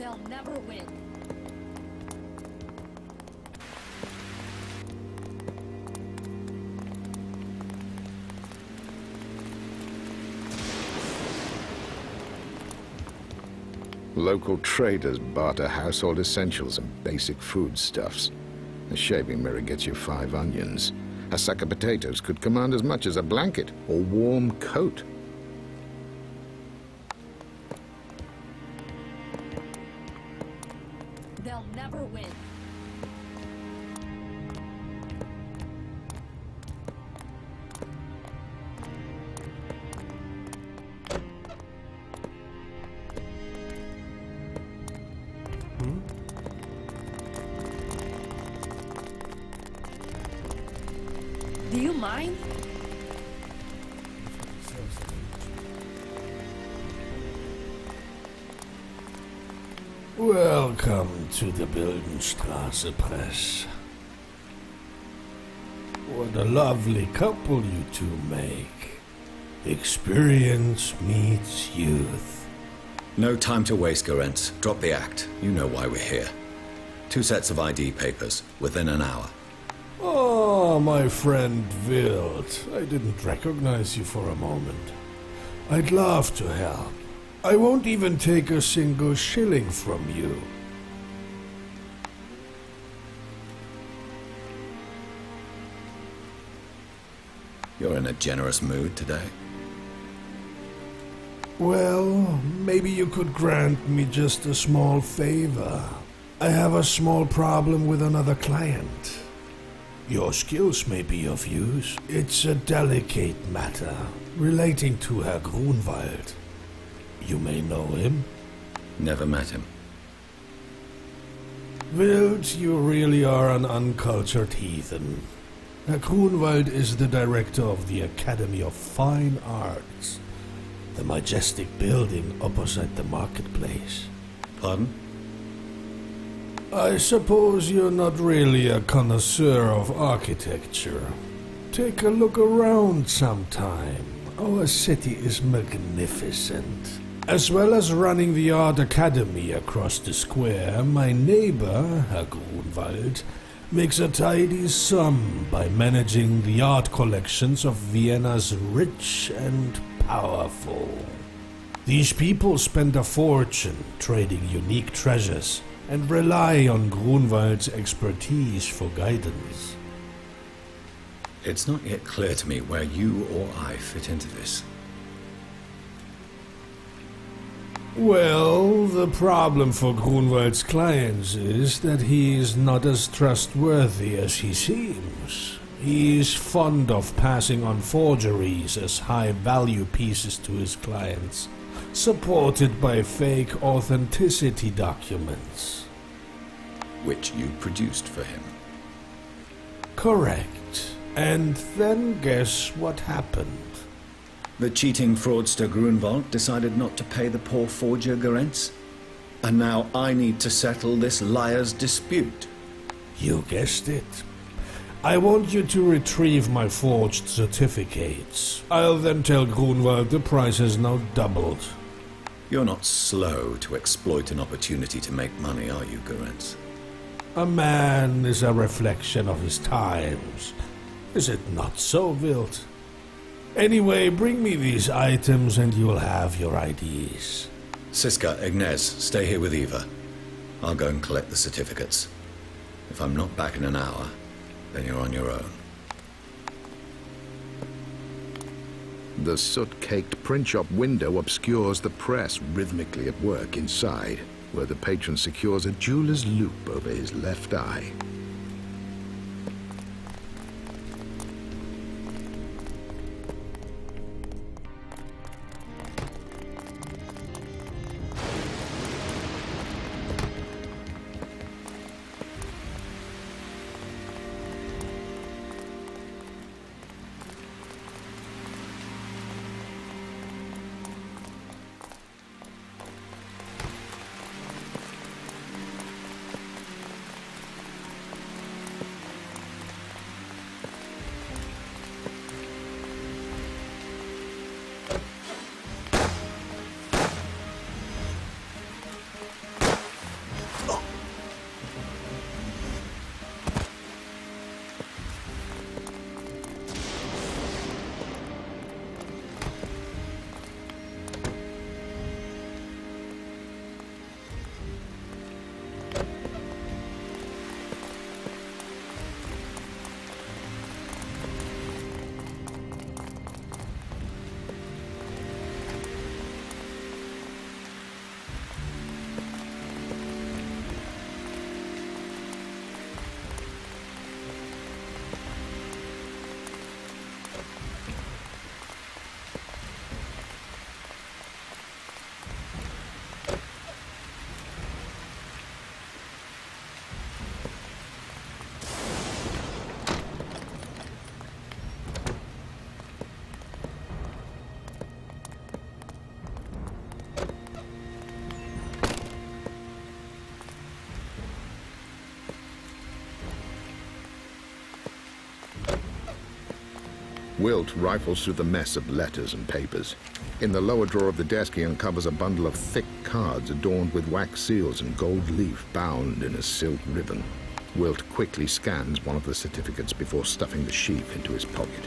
They'll never win. Local traders barter household essentials and basic foodstuffs. A shaving mirror gets you 5 onions. A sack of potatoes could command as much as a blanket or warm coat. They'll never win. Do you mind? Welcome to the Bildenstraße Press. What a lovely couple you two make. Experience meets youth. No time to waste, Gorenz. Drop the act. You know why we're here. 2 sets of ID papers, within an hour. Oh, my friend Wild. I didn't recognize you for a moment. I'd love to help. I won't even take a single shilling from you. You're in a generous mood today. Well, maybe you could grant me just a small favor. I have a small problem with another client. Your skills may be of use. It's a delicate matter relating to Herr Grunwald. You may know him. Never met him. Wild, you really are an uncultured heathen. Herr Grunwald is the director of the Academy of Fine Arts, the majestic building opposite the marketplace. Pardon? I suppose you're not really a connoisseur of architecture. Take a look around sometime. Our city is magnificent. As well as running the art academy across the square, my neighbor, Herr Grunwald, makes a tidy sum by managing the art collections of Vienna's rich and powerful. These people spend a fortune trading unique treasures and rely on Grunwald's expertise for guidance. It's not yet clear to me where you or I fit into this. Well, the problem for Grunwald's clients is that he is not as trustworthy as he seems. He is fond of passing on forgeries as high-value pieces to his clients, supported by fake authenticity documents. Which you produced for him. Correct. And then guess what happened? The cheating fraudster Grunwald decided not to pay the poor forger Gorenz. And now I need to settle this liar's dispute. You guessed it. I want you to retrieve my forged certificates. I'll then tell Grunwald the price has now doubled. You're not slow to exploit an opportunity to make money, are you, Gorenz? A man is a reflection of his times. Is it not so, Wild? Anyway, bring me these items and you'll have your IDs. Siska, Ignaz, stay here with Eva. I'll go and collect the certificates. If I'm not back in an hour, then you're on your own. The soot-caked print shop window obscures the press rhythmically at work inside, where the patron secures a jeweler's loop over his left eye. Wilt rifles through the mess of letters and papers. In the lower drawer of the desk, he uncovers a bundle of thick cards adorned with wax seals and gold leaf bound in a silk ribbon. Wilt quickly scans one of the certificates before stuffing the sheaf into his pocket.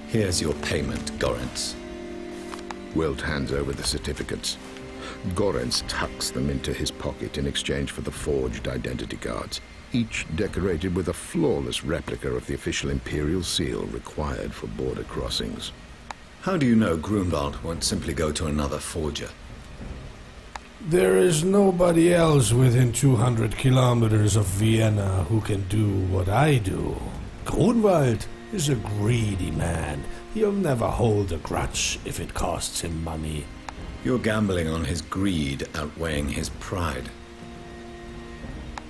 Here's your payment, Gorentz. Wilt hands over the certificates. Gorentz tucks them into his pocket in exchange for the forged identity cards, each decorated with a flawless replica of the official Imperial seal required for border crossings. How do you know Grunwald won't simply go to another forger? There is nobody else within 200 kilometers of Vienna who can do what I do. Grunwald is a greedy man. He'll never hold a grudge if it costs him money. You're gambling on his greed outweighing his pride.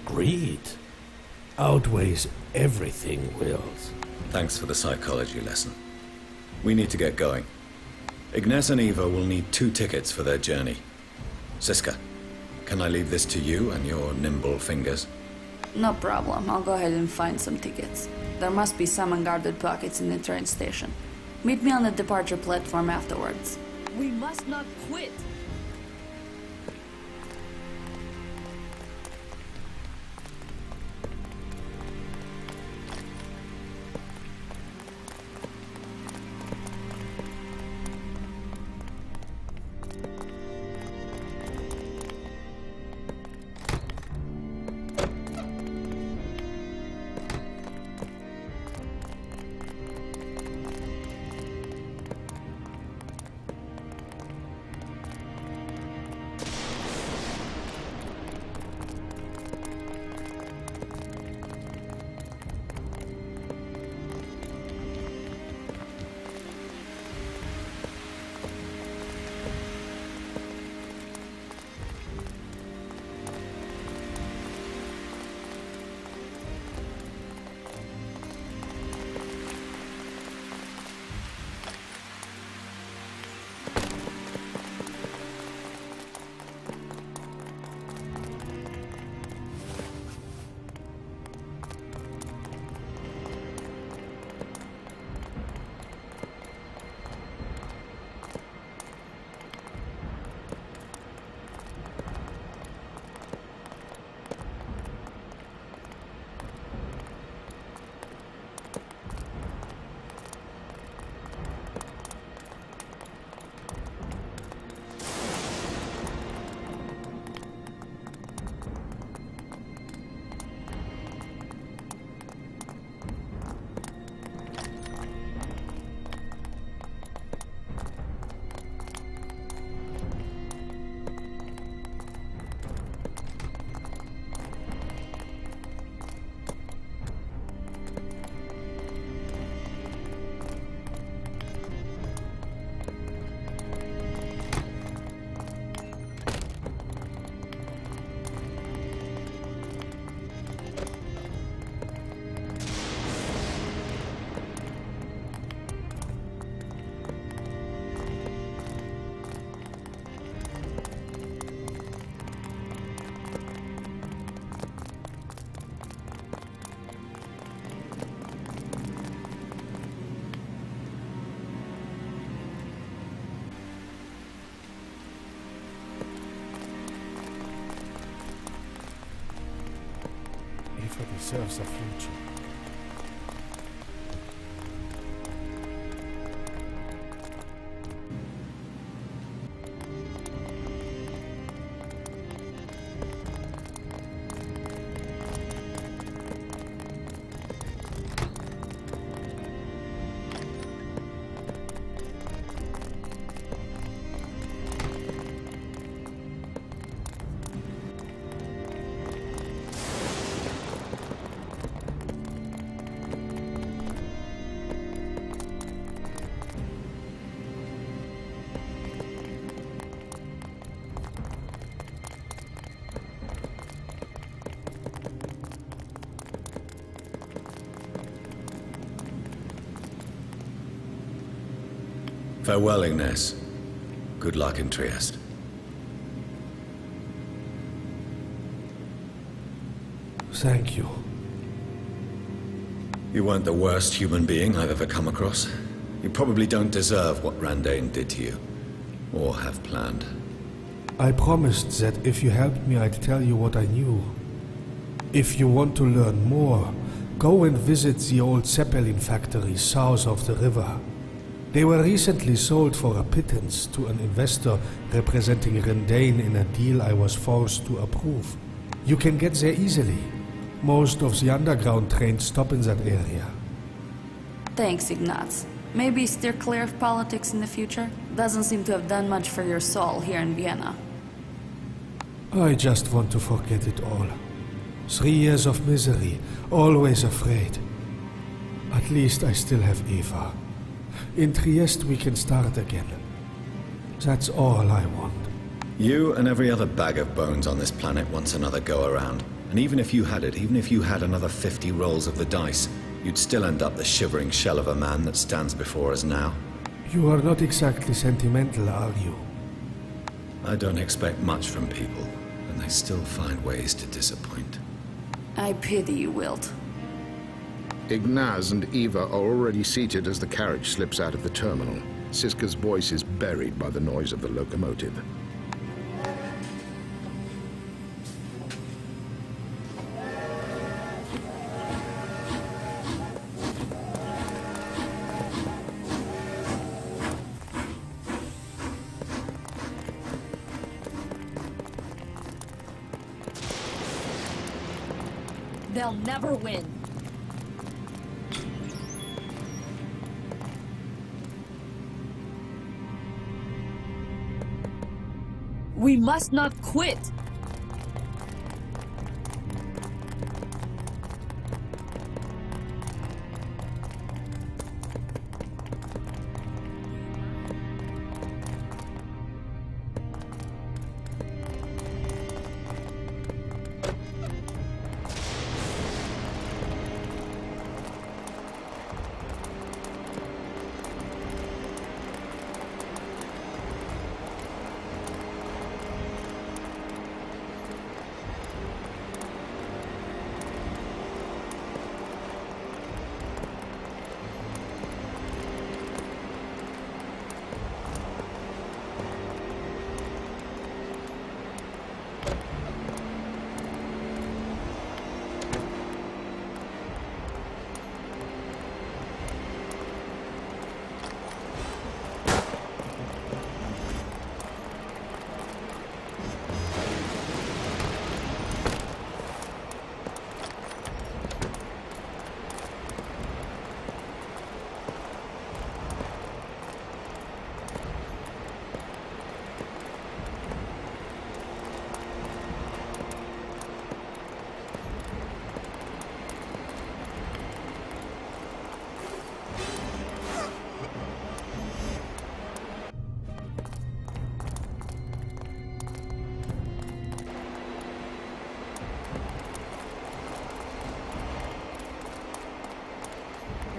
Greed outweighs everything, Wills. Thanks for the psychology lesson. We need to get going. Ignace and Eva will need 2 tickets for their journey. Siska, can I leave this to you and your nimble fingers? No problem. I'll go ahead and find some tickets. There must be some unguarded pockets in the train station. Meet me on the departure platform afterwards. We must not quit. Alpha deserves a future. Farewell, Ignace. Good luck in Trieste. Thank you. You weren't the worst human being I've ever come across. You probably don't deserve what Randain did to you. Or have planned. I promised that if you helped me, I'd tell you what I knew. If you want to learn more, go and visit the old Zeppelin factories south of the river. They were recently sold for a pittance to an investor representing Randain in a deal I was forced to approve. You can get there easily. Most of the underground trains stop in that area. Thanks, Ignaz. Maybe steer clear of politics in the future? Doesn't seem to have done much for your soul here in Vienna. I just want to forget it all. 3 years of misery, always afraid. At least I still have Eva. In Trieste we can start again. That's all I want. You and every other bag of bones on this planet wants another go-around. And even if you had it, even if you had another 50 rolls of the dice, you'd still end up the shivering shell of a man that stands before us now. You are not exactly sentimental, are you? I don't expect much from people, and they still find ways to disappoint. I pity you, Wilt. Ignaz and Eva are already seated as the carriage slips out of the terminal. Siska's voice is buried by the noise of the locomotive. They'll never win. We must not quit!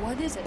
What is it?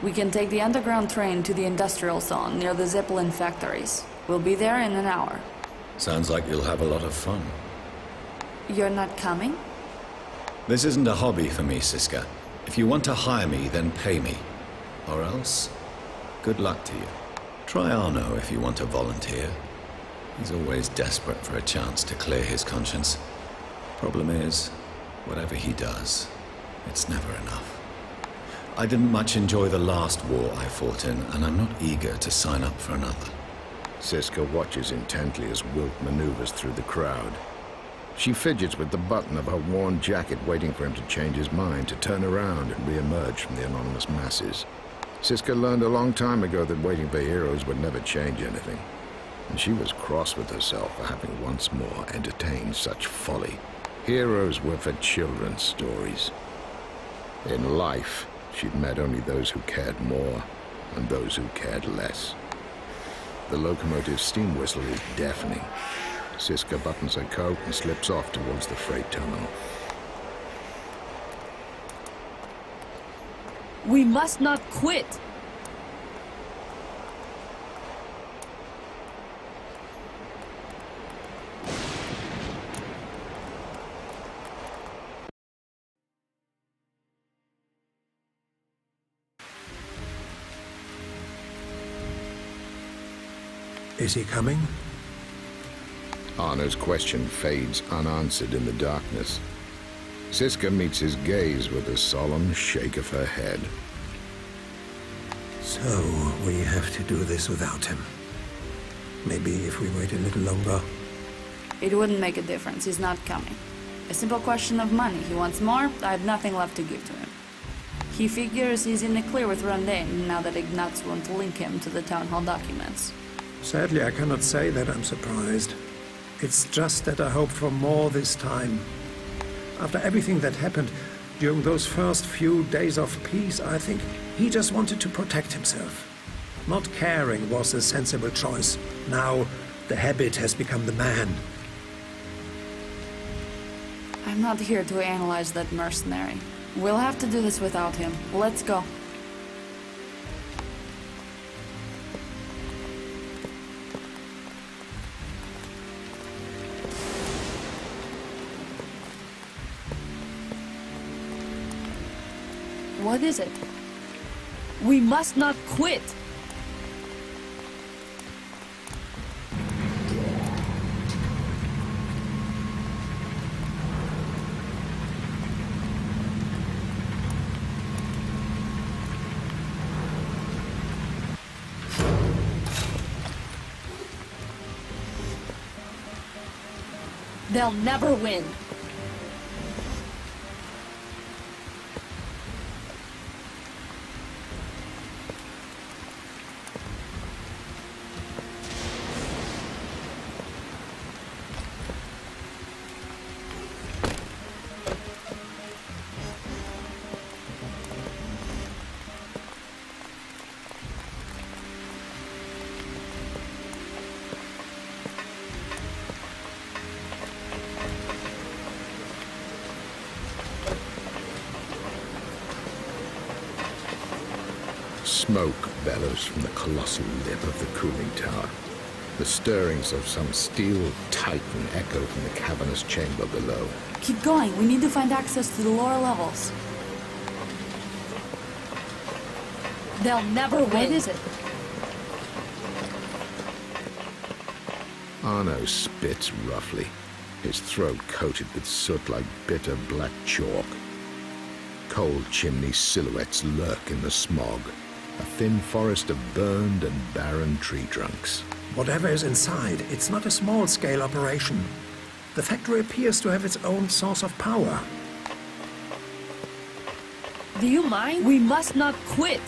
We can take the underground train to the industrial zone near the Zeppelin factories. We'll be there in an hour. Sounds like you'll have a lot of fun. You're not coming? This isn't a hobby for me, Siska. If you want to hire me, then pay me. Or else, good luck to you. Try Arno if you want to volunteer. He's always desperate for a chance to clear his conscience. Problem is, whatever he does, it's never enough. I didn't much enjoy the last war I fought in, and I'm not eager to sign up for another. Siska watches intently as Wilt maneuvers through the crowd. She fidgets with the button of her worn jacket, waiting for him to change his mind, to turn around and re-emerge from the anonymous masses. Siska learned a long time ago that waiting for heroes would never change anything. And she was cross with herself for having once more entertained such folly. Heroes were for children's stories. In life, she'd met only those who cared more and those who cared less. The locomotive's steam whistle is deafening. Siska buttons her coat and slips off towards the freight terminal. We must not quit. Is he coming? Arno's question fades unanswered in the darkness. Siska meets his gaze with a solemn shake of her head. So, we have to do this without him. Maybe if we wait a little longer. It wouldn't make a difference. He's not coming. A simple question of money. He wants more. I have nothing left to give to him. He figures he's in the clear with Rondane now that Ignatz won't link him to the town hall documents. Sadly, I cannot say that I'm surprised. It's just that I hope for more this time. After everything that happened during those first few days of peace, I think he just wanted to protect himself. Not caring was a sensible choice. Now, the habit has become the man. I'm not here to analyze that mercenary. We'll have to do this without him. Let's go. What is it? We must not quit. They'll never win. Smoke bellows from the colossal lip of the cooling tower. The stirrings of some steel titan echo from the cavernous chamber below. Keep going. We need to find access to the lower levels. They'll never win. What is it? Arno spits roughly, his throat coated with soot like bitter black chalk. Cold chimney silhouettes lurk in the smog, a thin forest of burned and barren tree trunks. Whatever is inside, it's not a small-scale operation. The factory appears to have its own source of power. Do you mind? We must not quit.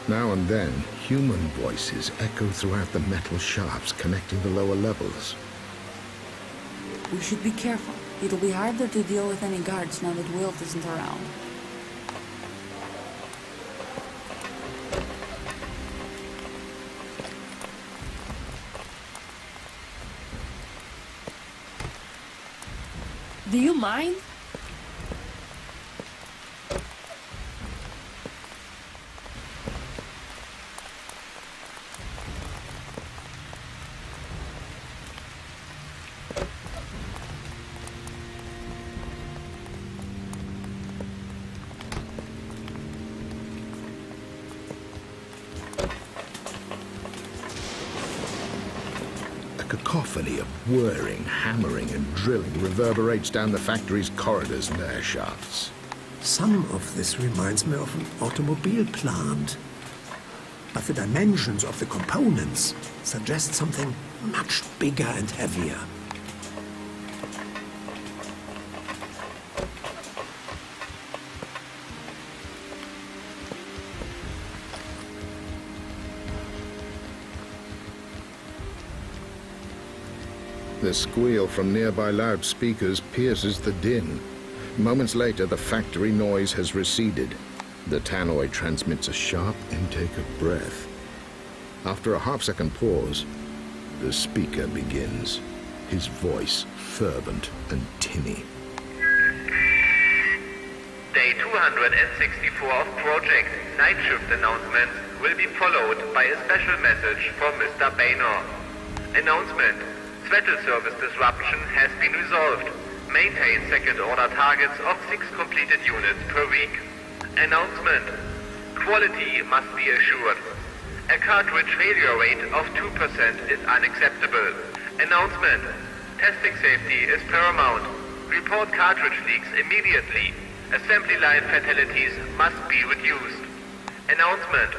Now and then, human voices echo throughout the metal shafts connecting the lower levels. We should be careful. It'll be harder to deal with any guards now that Wilt isn't around. Do you mind? A cacophony of whirring, hammering, and drilling reverberates down the factory's corridors and air shafts. Some of this reminds me of an automobile plant. But the dimensions of the components suggest something much bigger and heavier. The squeal from nearby loudspeakers pierces the din. Moments later, the factory noise has receded. The tannoy transmits a sharp intake of breath. After a half-second pause, the speaker begins, his voice fervent and tinny. Day 264 of Project Night Shift announcements will be followed by a special message from Mr. Baynor. Announcement. Sweater service disruption has been resolved. Maintain second-order targets of 6 completed units per week. Announcement. Quality must be assured. A cartridge failure rate of 2% is unacceptable. Announcement. Testing safety is paramount. Report cartridge leaks immediately. Assembly line fatalities must be reduced. Announcement.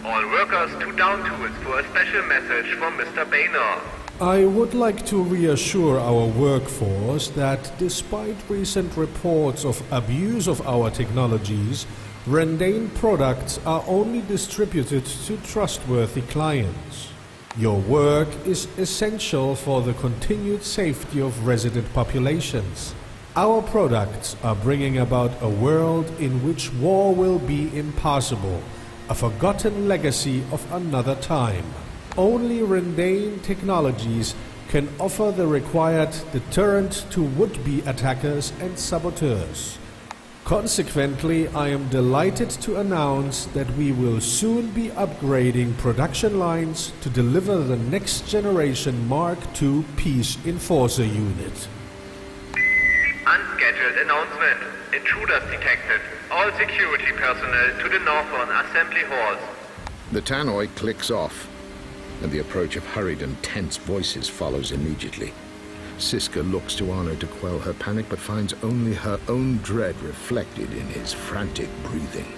All workers to down tools for a special message from Mr. Baynor. I would like to reassure our workforce that despite recent reports of abuse of our technologies, Rendane products are only distributed to trustworthy clients. Your work is essential for the continued safety of resident populations. Our products are bringing about a world in which war will be impossible, a forgotten legacy of another time. Only Rendane technologies can offer the required deterrent to would-be attackers and saboteurs. Consequently, I am delighted to announce that we will soon be upgrading production lines to deliver the next generation Mark II Peace Enforcer unit. Unscheduled announcement. Intruders detected. All security personnel to the northern assembly halls. The tannoy clicks off, and the approach of hurried and tense voices follows immediately. Siska looks to Arno to quell her panic, but finds only her own dread reflected in his frantic breathing.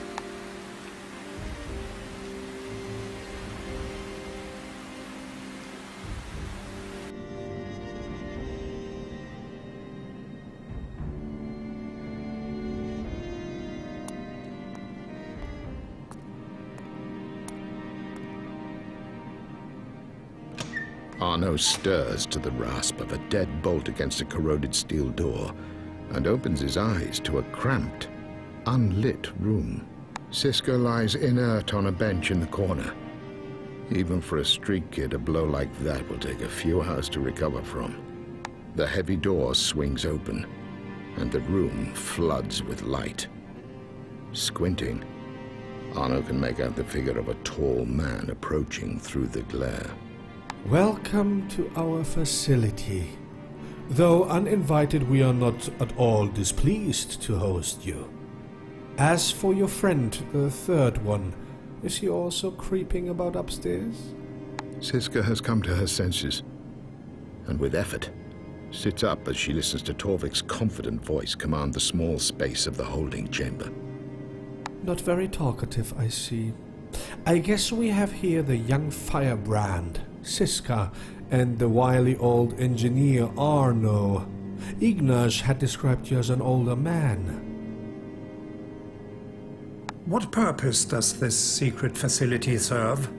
Arno stirs to the rasp of a dead bolt against a corroded steel door and opens his eyes to a cramped, unlit room. Siska lies inert on a bench in the corner. Even for a street kid, a blow like that will take a few hours to recover from. The heavy door swings open, and the room floods with light. Squinting, Arno can make out the figure of a tall man approaching through the glare. Welcome to our facility. Though uninvited, we are not at all displeased to host you. As for your friend, the third one, is he also creeping about upstairs? Siska has come to her senses, and with effort, sits up as she listens to Torvik's confident voice command the small space of the holding chamber. Not very talkative, I see. I guess we have here the young firebrand, Siska, and the wily old engineer Arno. Ignaz had described you as an older man. What purpose does this secret facility serve?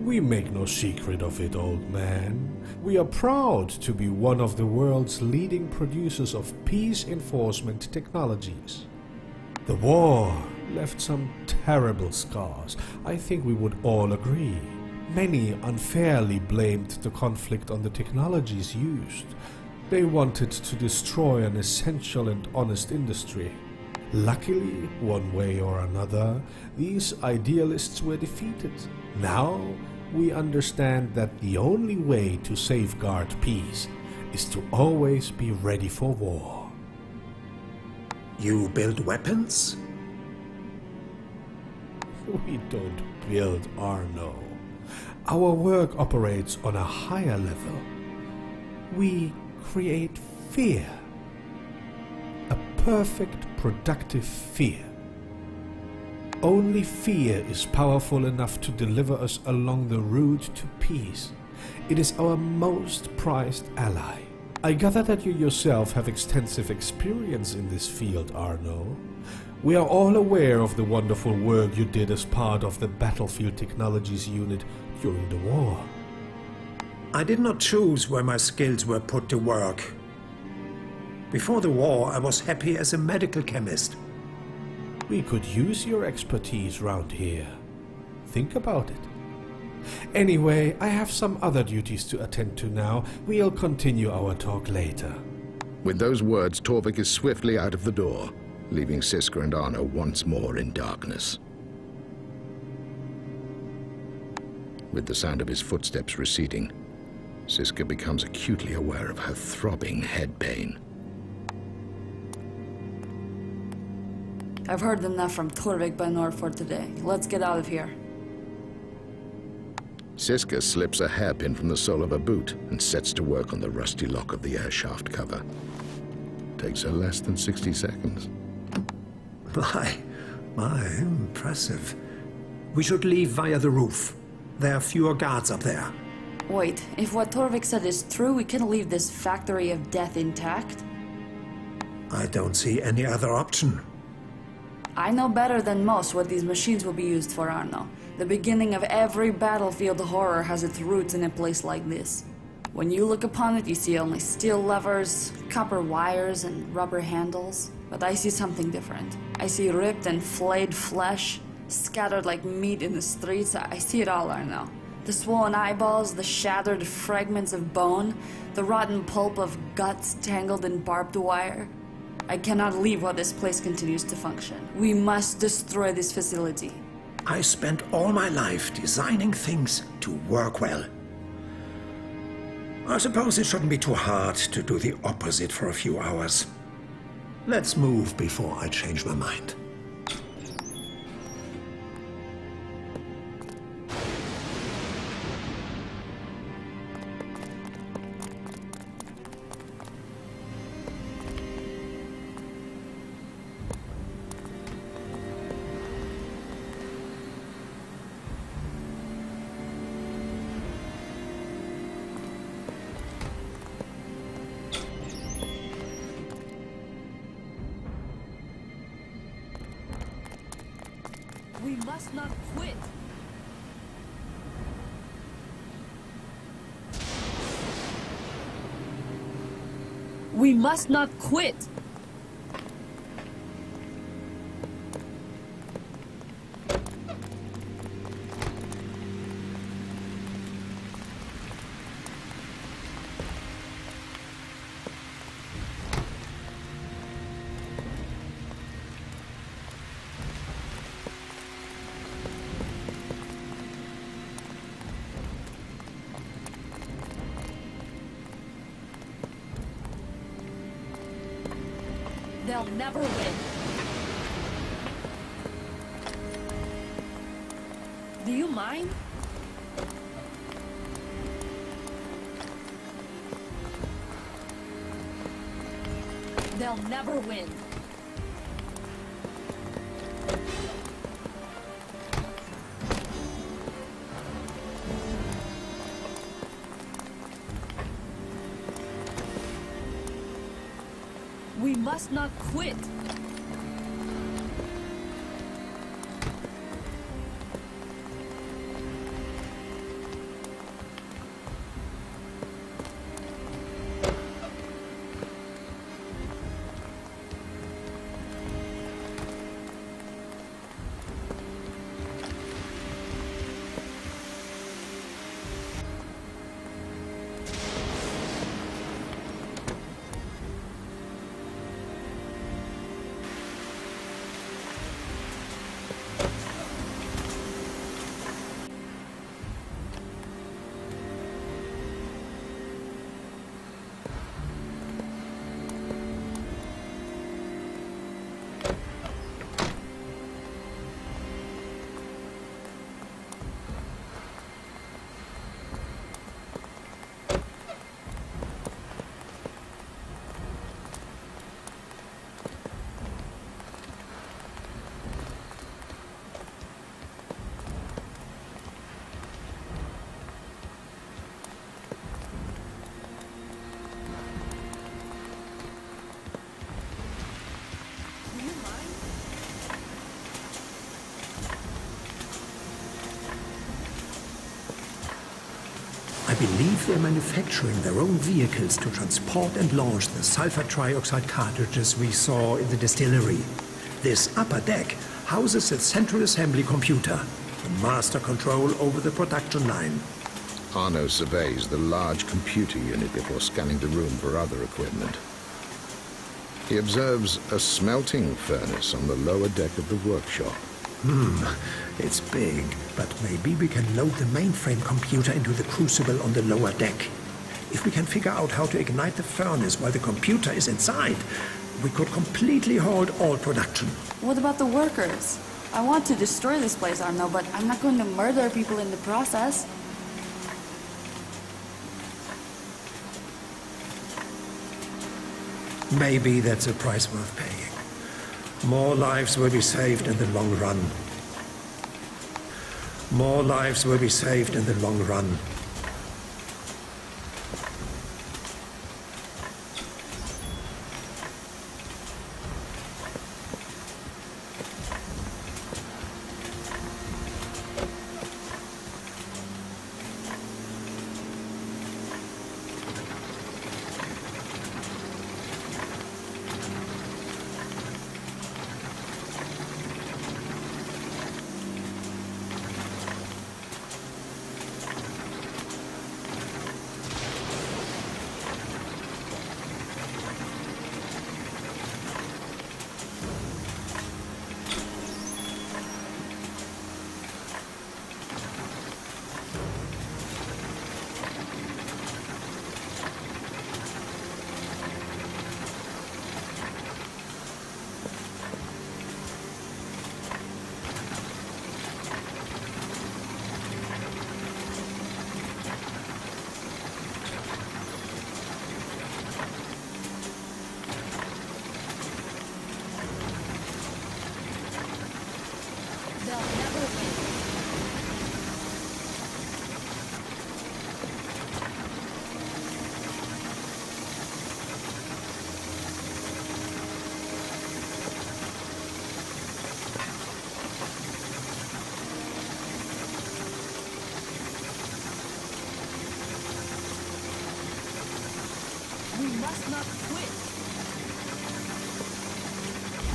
We make no secret of it, old man. We are proud to be one of the world's leading producers of peace enforcement technologies. The war left some terrible scars. I think we would all agree. Many unfairly blamed the conflict on the technologies used. They wanted to destroy an essential and honest industry. Luckily, one way or another, these idealists were defeated. Now, we understand that the only way to safeguard peace is to always be ready for war. You build weapons? We don't build Arno. Our work operates on a higher level. We create fear. A perfect, productive fear. Only fear is powerful enough to deliver us along the route to peace. It is our most prized ally. I gather that you yourself have extensive experience in this field, Arno. We are all aware of the wonderful work you did as part of the Battlefield Technologies unit during the war. I did not choose where my skills were put to work. Before the war, I was happy as a medical chemist. We could use your expertise round here. Think about it. Anyway, I have some other duties to attend to now. We'll continue our talk later. With those words, Torvik is swiftly out of the door, leaving Siska and Arno once more in darkness. With the sound of his footsteps receding, Siska becomes acutely aware of her throbbing head pain. I've heard enough from Torvik by Noir for today. Let's get out of here. Siska slips a hairpin from the sole of her boot and sets to work on the rusty lock of the air shaft cover. Takes her less than 60 seconds. My, impressive. We should leave via the roof. There are fewer guards up there. Wait, if what Torvik said is true, we can leave this factory of death intact? I don't see any other option. I know better than most what these machines will be used for, Arno. The beginning of every battlefield horror has its roots in a place like this. When you look upon it, you see only steel levers, copper wires, and rubber handles. But I see something different. I see ripped and flayed flesh, scattered like meat in the streets. I see it all, Arno. The swollen eyeballs, the shattered fragments of bone, the rotten pulp of guts tangled in barbed wire. I cannot leave while this place continues to function. We must destroy this facility. I spent all my life designing things to work well. I suppose it shouldn't be too hard to do the opposite for a few hours. Let's move before I change my mind. We must not quit. We must not quit. They'll never win. Do you mind? They'll never win. We must not quit. believe they're manufacturing their own vehicles to transport and launch the sulfur trioxide cartridges we saw in the distillery. This upper deck houses a central assembly computer, the master control over the production line. Arno surveys the large computer unit before scanning the room for other equipment. He observes a smelting furnace on the lower deck of the workshop. It's big, but maybe we can load the mainframe computer into the crucible on the lower deck. If we can figure out how to ignite the furnace while the computer is inside, we could completely halt all production. What about the workers? I want to destroy this place, Arno, but I'm not going to murder people in the process. Maybe that's a price worth paying. More lives will be saved in the long run. More lives will be saved in the long run.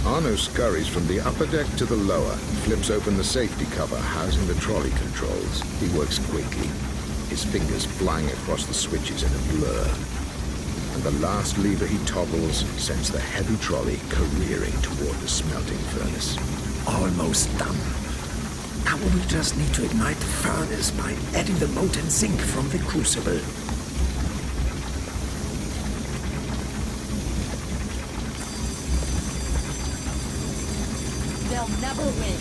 Arno scurries from the upper deck to the lower and flips open the safety cover housing the trolley controls. He works quickly, his fingers flying across the switches in a blur. And the last lever he toggles sends the heavy trolley careering toward the smelting furnace. Almost done. Now we just need to ignite the furnace by adding the molten zinc from the crucible. They'll never win.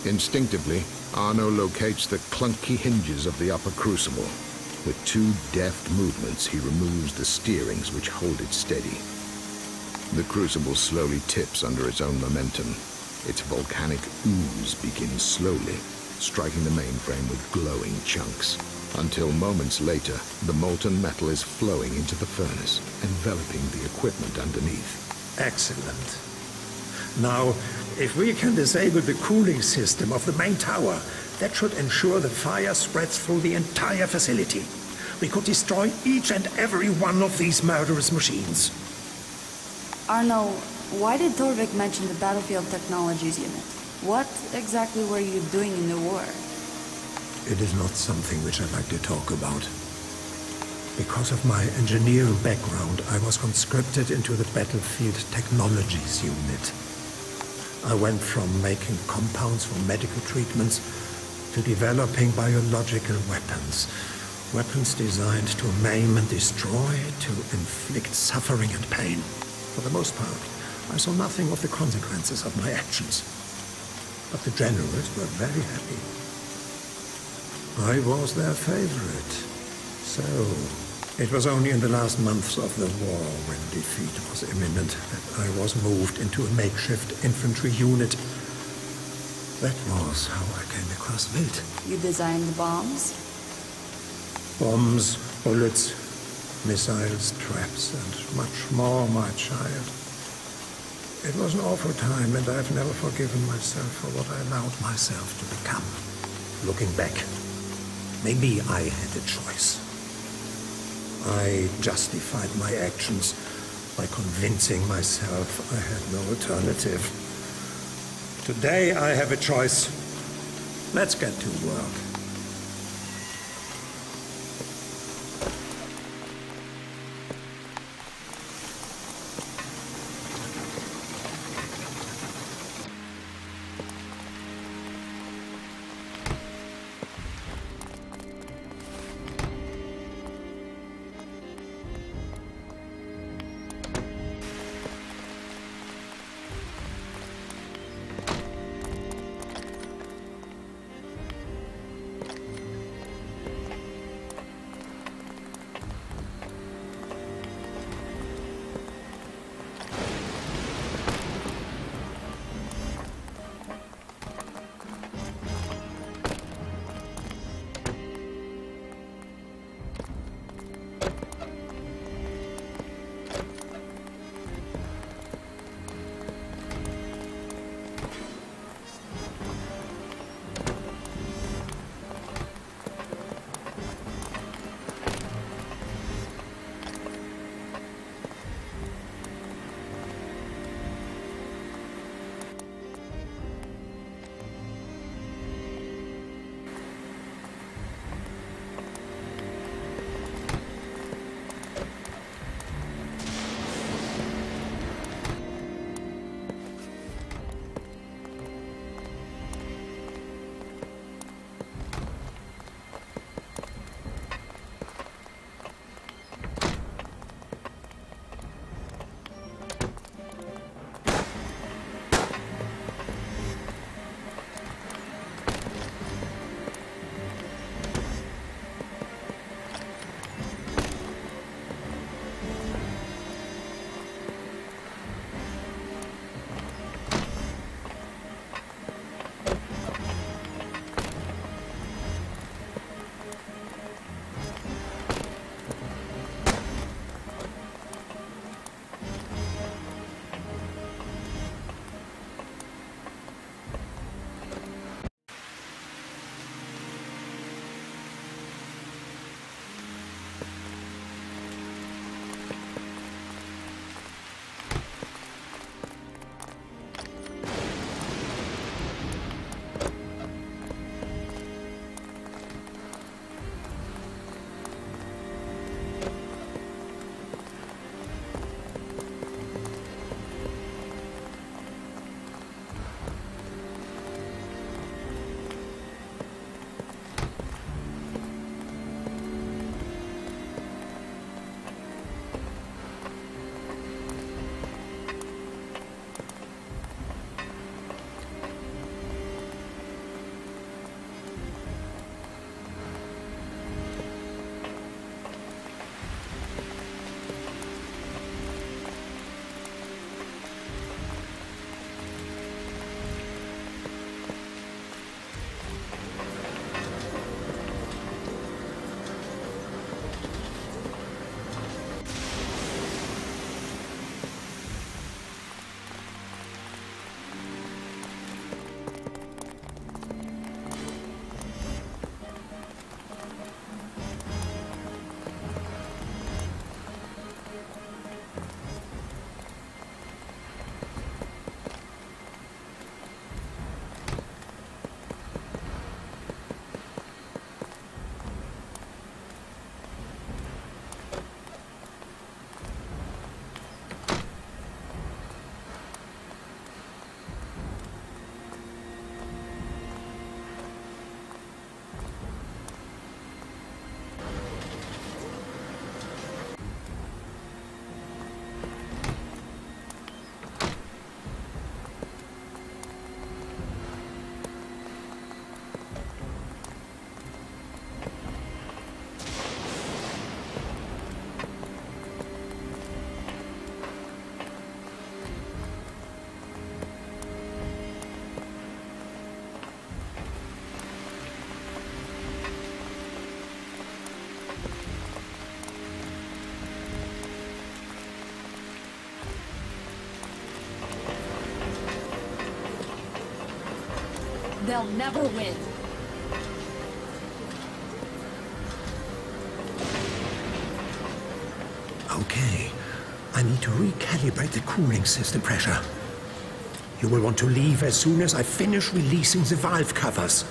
Instinctively, Arno locates the clunky hinges of the upper crucible. With two deft movements, he removes the steerings which hold it steady. The crucible slowly tips under its own momentum. Its volcanic ooze begins slowly, striking the mainframe with glowing chunks, until moments later, the molten metal is flowing into the furnace, enveloping the equipment underneath. Excellent. Now, if we can disable the cooling system of the main tower, that should ensure the fire spreads through the entire facility. We could destroy each and every one of these murderous machines. Arno, why did Torvik mention the Battlefield Technologies unit? What exactly were you doing in the war? It is not something which I'd like to talk about. Because of my engineering background, I was conscripted into the Battlefield Technologies unit. I went from making compounds for medical treatments to developing biological weapons. Weapons designed to maim and destroy, to inflict suffering and pain. For the most part, I saw nothing of the consequences of my actions. But the generals were very happy. I was their favorite. So, It was only in the last months of the war, when defeat was imminent, that I was moved into a makeshift infantry unit. That was how I came across Wild. You designed the bombs? Bombs, bullets, missiles, traps, and much more, my child. It was an awful time, and I've never forgiven myself for what I allowed myself to become. Looking back, maybe I had a choice. I justified my actions by convincing myself I had no alternative. Today I have a choice. Let's get to work. They'll never win. Okay. I need to recalibrate the cooling system pressure. You will want to leave as soon as I finish releasing the valve covers.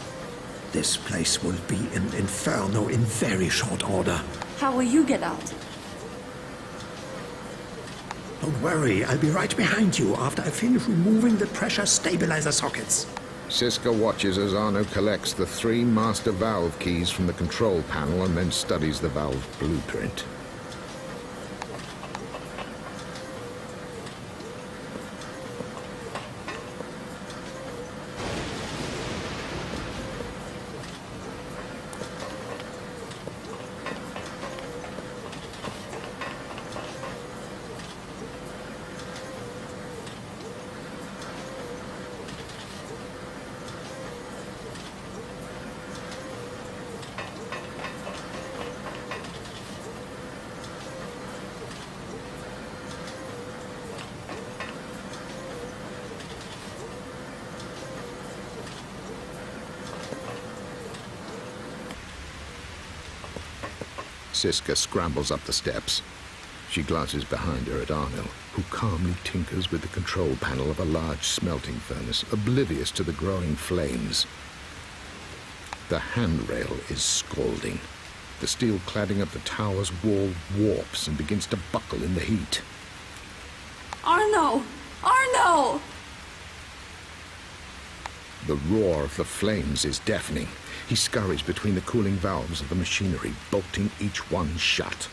This place will be an inferno in very short order. How will you get out? Don't worry, I'll be right behind you after I finish removing the pressure stabilizer sockets. Siska watches as Arno collects the 3 master valve keys from the control panel and then studies the valve blueprint. Siska scrambles up the steps. She glances behind her at Arno, who calmly tinkers with the control panel of a large smelting furnace, oblivious to the growing flames. The handrail is scalding. The steel cladding of the tower's wall warps and begins to buckle in the heat. Arno! Arno! The roar of the flames is deafening. He scurries between the cooling valves of the machinery, bolting each one shut.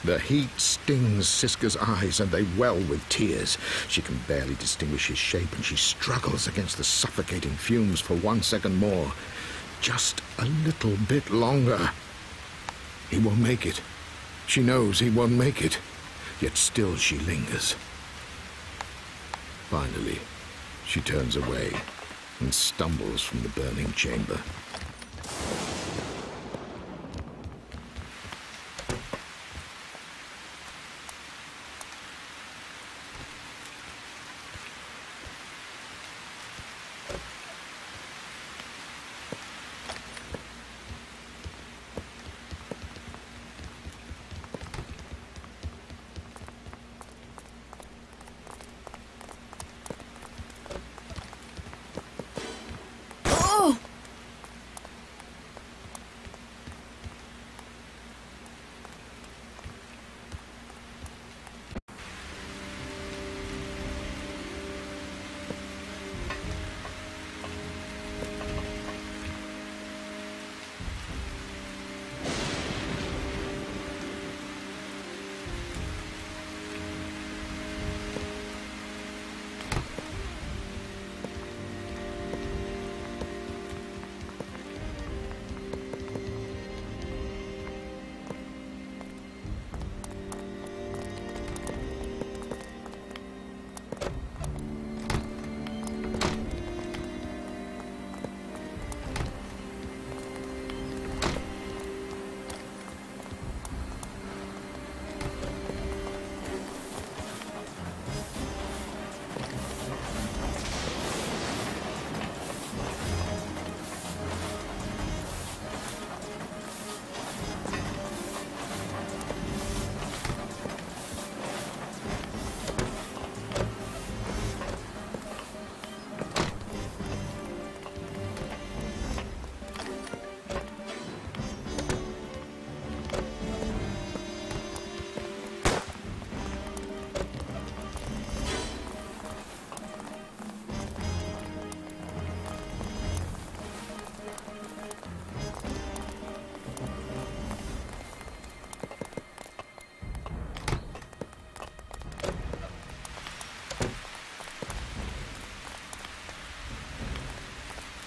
The heat stings Siska's eyes, and they well with tears. She can barely distinguish his shape, and she struggles against the suffocating fumes for 1 second more. Just a little bit longer. He won't make it. She knows he won't make it, yet still she lingers. Finally, she turns away and stumbles from the burning chamber.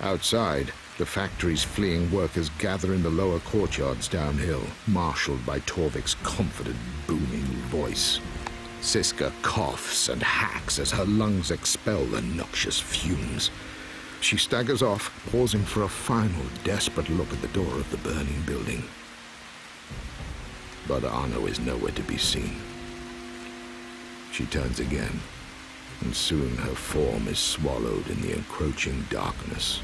Outside, the factory's fleeing workers gather in the lower courtyards downhill, marshaled by Torvik's confident, booming voice. Siska coughs and hacks as her lungs expel the noxious fumes. She staggers off, pausing for a final, desperate look at the door of the burning building. But Arno is nowhere to be seen. She turns again, and soon her form is swallowed in the encroaching darkness.